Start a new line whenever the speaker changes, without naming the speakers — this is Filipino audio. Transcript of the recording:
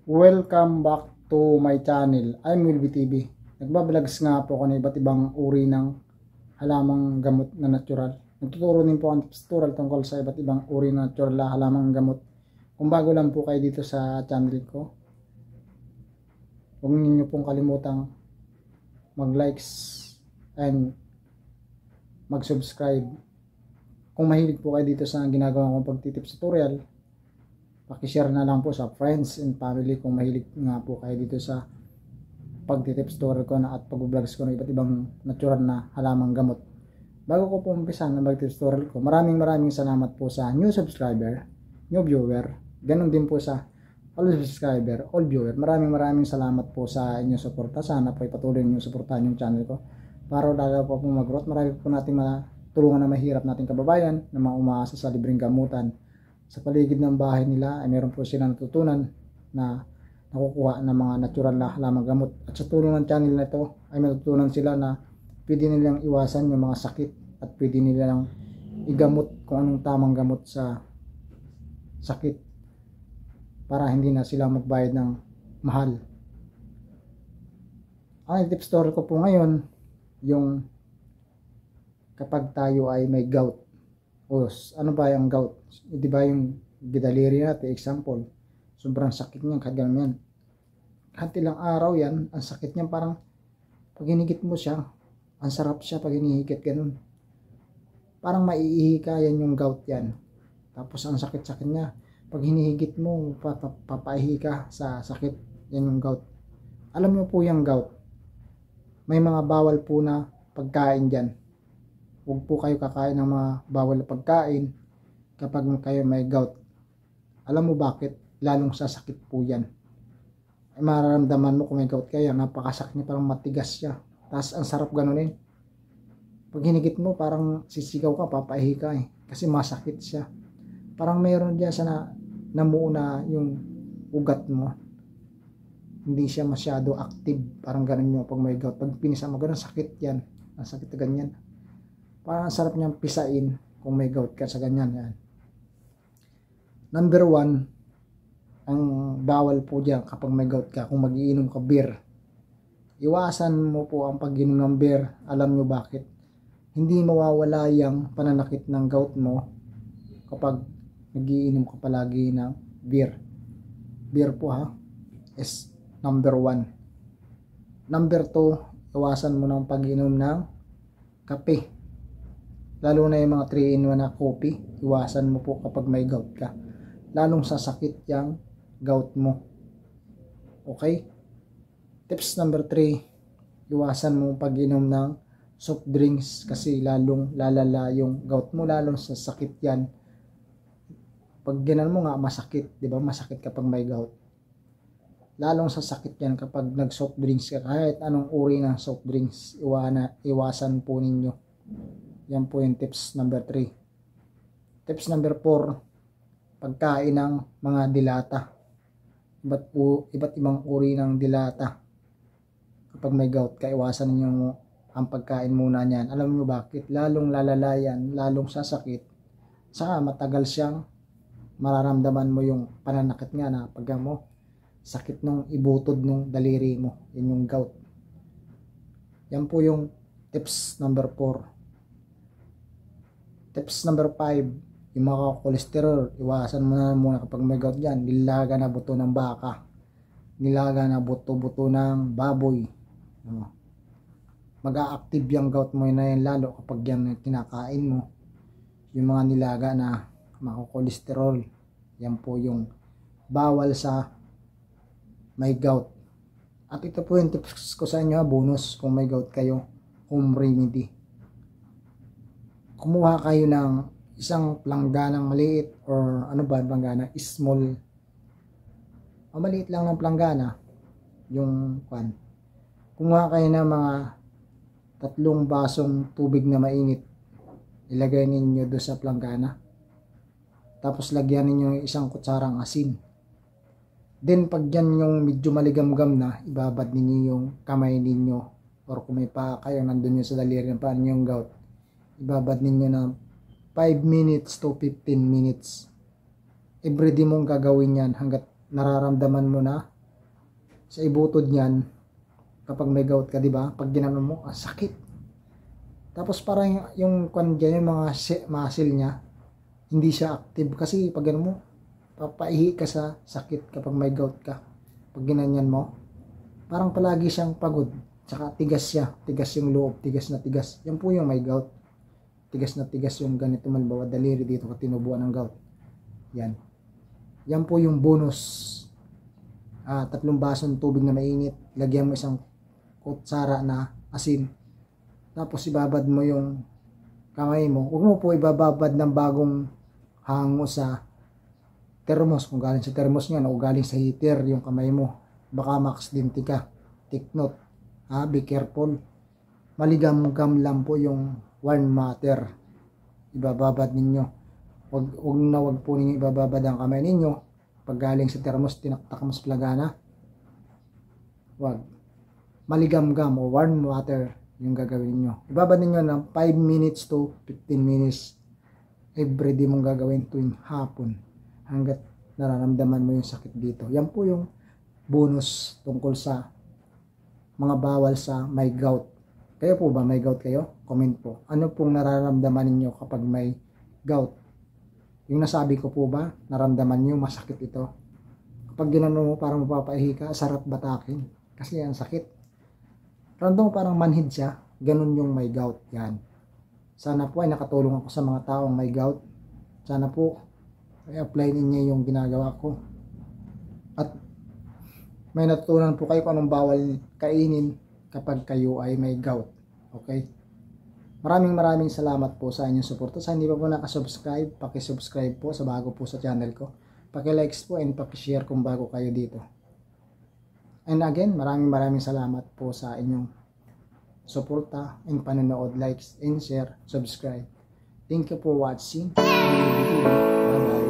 Welcome back to my channel. I'm Wilby TV. Nagbabloggs nga po ako ng iba't ibang uri ng halamang gamot na natural. Nagtuturo din po ang tutorial tungkol sa iba't ibang uri na natural na halamang gamot. Kung bago lang po kayo dito sa channel ko, huwag niyo pong kalimutang mag-likes and mag-subscribe. Kung mahilig po kayo dito sa ginagawa kong pagtitips tutorial, pakishare na lang po sa friends and family kung mahilig nga po kayo dito sa pagtitips tutorial ko na at pag-vlogs ko ng iba't ibang natural na halamang gamot. Bago ko po umpisa ng pag-tips tutorial ko, maraming salamat po sa new subscriber, new viewer, ganun din po sa all subscriber, all viewer. Maraming salamat po sa inyong suporta. Sana po ipatuloy niyo suportahan yung channel ko para lalo po mag-growth. Marami po natin matulungan na mahirap nating kababayan na mga umaasa sa libreng gamutan. Sa paligid ng bahay nila ay meron po sila natutunan na nakukuha ng mga natural na halamang gamot. At sa tulong ng channel na ito ay matutunan sila na pwede nilang iwasan yung mga sakit at pwede nilang igamot kung anong tamang gamot sa sakit para hindi na sila magbayad ng mahal. Ang tips story ko po ngayon, yung kapag tayo ay may gout. O ano ba yung gout? Di ba yung gidaliri natin, example, sobrang sakit niya, kagano yan. Kahit ilang araw yan, ang sakit niya parang pag hinigit mo siya, ang sarap siya pag hinihigit ganun. Parang maiihi ka, yan yung gout yan. Tapos ang sakit-sakit niya, pag hinihigit mo, papaihi ka sa sakit, yan yung gout. Alam mo po yung gout, may mga bawal po na pagkain dyan. Huwag po kayo kakain ng mga bawal na pagkain kapag kayo may gout. Alam mo bakit? Lalong sasakit po yan. Ay mararamdaman mo kung may gout kaya, napakasakit niya, parang matigas siya. Tapos ang sarap ganunin. Pag hinigit mo, parang sisigaw ka, papaihi ka eh. Kasi masakit siya. Parang mayroon dyan sa namuuna yung ugat mo. Hindi siya masyado active. Parang ganun yung pag may gout. Pag pinisa mo, ganun sakit yan. Ang sakit na ganyan. Parang sarap niyang pisain kung may gout ka sa ganyan. Yan. Number 1, ang bawal po dyan kapag may gout ka, kung mag-iinom ka beer. Iwasan mo po ang pag-inom ng beer. Alam nyo bakit? Hindi mawawala yung pananakit ng gout mo kapag nag-iinom ka palagi ng beer. Beer po ha, is number 1. Number 2, iwasan mo ng pag-inom ng kape. Lalo na yung mga 3-in-1 na coffee, iwasan mo po kapag may gout ka. Lalong sasakit yung gout mo. Okay? Tips number 3, iwasan mo pag-inom ng soft drinks kasi lalong lalala yung gout mo, lalong sasakit yan. Pag ginan mo nga, masakit. Diba? Masakit kapag may gout. Lalong sasakit yan kapag nag-soft drinks ka. Kahit anong uri ng soft drinks, iwasan po ninyo. Yan po yung tips number 3. Tips number 4, pagkain ng mga dilata. Iba't ibang uri ng dilata. Kapag may gout ka, iwasan ninyo ang pagkain muna niyan. Alam niyo bakit? Lalong lalala yan, lalong sasakit. Saka matagal siyang mararamdaman mo yung pananakit nga na pag mo, sakit nung ibutod nung daliri mo. Yun yung gout. Yan po yung tips number 4. Tips number 5, yung mga cholesterol, iwasan mo na muna kapag may gout dyan. Nilaga na buto ng baka, nilaga na buto-buto ng baboy. Mag-a-active yung gout mo na yan lalo kapag yan kinakain mo. Yung mga nilaga na mga cholesterol, yan po yung bawal sa may gout. At ito po yung tips ko sa inyo, bonus kung may gout kayo, home remedy. Kumuha kayo ng isang plangganang maliit or ano ba planggana, small. Maliit lang ng planggana. Yung kwan. Kumuha kayo ng mga 3 basong tubig na mainit. Ilagay ninyo doon sa planggana. Tapos lagyan ninyo isang kutsarang asin. Then pag yan yung medyo maligamgam na, ibabad ninyo yung kamay ninyo or kung may pa kayo nandun yung sa daliri ng paan yung gout. Ibabad ninyo na 5 minutes to 15 minutes. Everyday mong gagawin yan hanggat nararamdaman mo na sa ibutod niyan kapag may gout ka, di ba? Pag ginano mo, sakit. Tapos parang yung kwan dyan, yung mga muscle niya, hindi siya active kasi pag ano mo, papaihi ka sa sakit kapag may gout ka. Pag ginanyan mo, parang palagi siyang pagod. Tsaka tigas siya, tigas yung loob, tigas na tigas. Yan po yung may gout. Tigas na tigas yung ganito malbawa daliri dito ka tinubuan ng gout. Yan. Yan po yung bonus. 3 basong tubig na mainit. Lagyan mo isang kutsara na asin. Tapos ibabad mo yung kamay mo. Huwag mo po ibababad ng bagong hango sa thermos. Kung galing sa thermos nyo o galing sa heater yung kamay mo. Baka ma-aksidente ka. Take note. Be careful. Maligam-gam lang po yung warm water. Ibababad ninyo. Wag po ninyo ibababad ang kamay ninyo. Pag galing sa thermos, tinaktak mo sa plagana. Wag. Maligam-gam o warm water yung gagawin nyo. Ibabad ninyo ng 5 minutes to 15 minutes. Everyday mong gagawin tuwing hapon. Hanggat nararamdaman mo yung sakit dito. Yan po yung bonus tungkol sa mga bawal sa may gout. Kayo po ba may gout kayo? Comment po. Ano pong nararamdaman ninyo kapag may gout? Yung nasabi ko po ba, naramdaman nyo masakit ito? Kapag ginano mo parang mapapaihi ka, sarap batakin. Kasi yan sakit. Randong parang manhid siya, ganun yung may gout. Yan. Sana po ay nakatulong ako sa mga taong may gout. Sana po ay apply ninyo yung ginagawa ko. At may natutunan po kayo kung anong bawal kainin kapag kayo ay may gout. Okay? Maraming salamat po sa inyong suporta. Sa hindi pa po nakasubscribe, paki-subscribe po sa bago po sa channel ko. Paki-likes po and paki-share kung bago kayo dito. And again, maraming salamat po sa inyong suporta and panonood, likes and share, subscribe. Thank you for watching. Bye-bye.